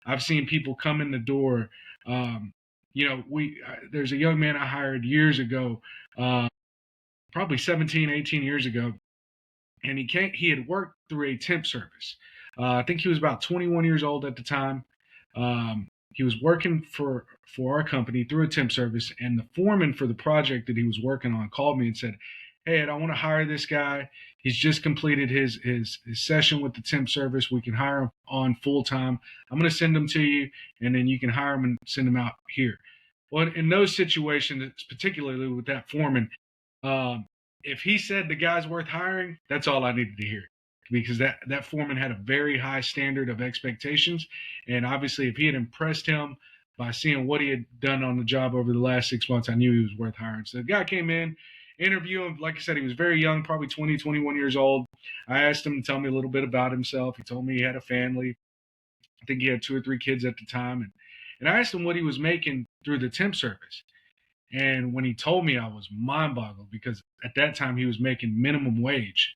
I've seen people come in the door. Um, there's a young man I hired years ago, uh, probably 17, 18 years ago, and he had worked through a temp service. I think he was about 21 years old at the time. He was working for our company through a temp service, and the foreman for the project that he was working on called me and said, "Hey, Ed, I want to hire this guy. He's just completed his session with the temp service. We can hire him on full time. I'm going to send him to you, and then you can hire him and send him out here." Well, in those situations, particularly with that foreman, um, if he said the guy's worth hiring, that's all I needed to hear, because that foreman had a very high standard of expectations, and obviously, if he had impressed him by seeing what he had done on the job over the last 6 months, I knew he was worth hiring. So the guy came in, interview him. Like I said, he was very young, probably 20, 21 years old. I asked him to tell me a little bit about himself. He told me he had a family. I think he had 2 or 3 kids at the time, and I asked him what he was making through the temp service. And when he told me, I was mind boggled, because at that time he was making minimum wage.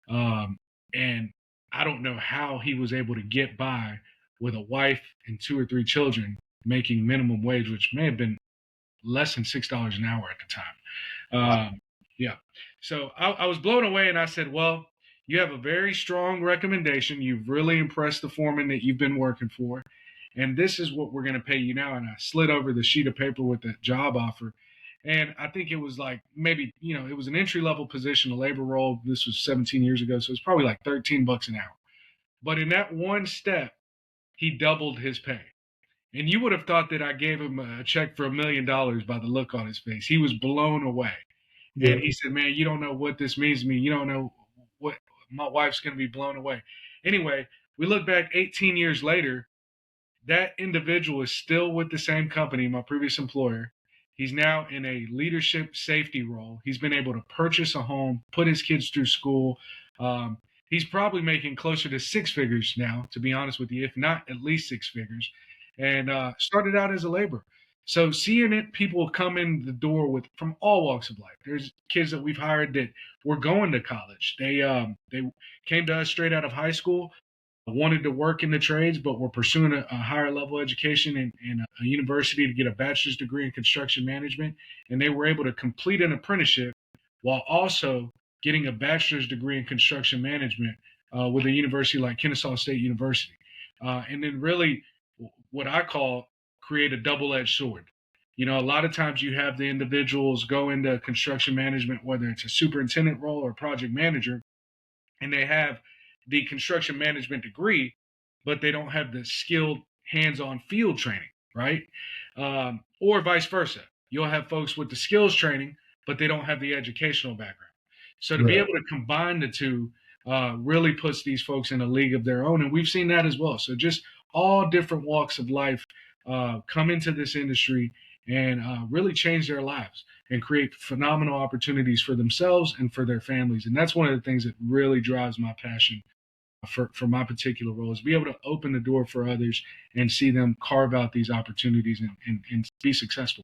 Um, and I don't know how he was able to get by with a wife and 2 or 3 children making minimum wage, which may have been less than $6 an hour at the Wow. time. Yeah. So I was blown away, and I said, "Well, you have a very strong recommendation. You've really impressed the foreman that you've been working for. And this is what we're going to pay you now." And I slid over the sheet of paper with the job offer. And I think it was like maybe, it was an entry level position, a labor role. This was 17 years ago. So it's probably like $13 an hour. But in that one step, he doubled his pay. And you would have thought that I gave him a check for $1 million by the look on his face. He was blown away. Yeah. And he said, "Man, you don't know what this means to me. You don't know what my wife's going to be blown away." Anyway, we look back 18 years later, that individual is still with the same company, my previous employer. He's now in a leadership safety role. He's been able to purchase a home, put his kids through school. Um, he's probably making closer to 6 figures now, to be honest with you, if not at least 6 figures, and started out as a laborer. So seeing it, people come in the door with from all walks of life. There's kids that we've hired that were going to college. They came to us straight out of high school, wanted to work in the trades, but were pursuing a higher level education in a university to get a bachelor's degree in construction management. And they were able to complete an apprenticeship while also getting a bachelor's degree in construction management with a university like Kennesaw State University. And then really what I call create a double-edged sword. A lot of times you have the individuals go into construction management, whether it's a superintendent role or project manager, and they have the construction management degree, but they don't have the skilled hands-on field training, right? Or vice versa. You'll have folks with the skills training, but they don't have the educational background. So to be Right. able to combine the two really puts these folks in a league of their own, and we've seen that as well. So just all different walks of life come into this industry and really change their lives and create phenomenal opportunities for themselves and for their families. And that's one of the things that really drives my passion for my particular role, is be able to open the door for others and see them carve out these opportunities and be successful.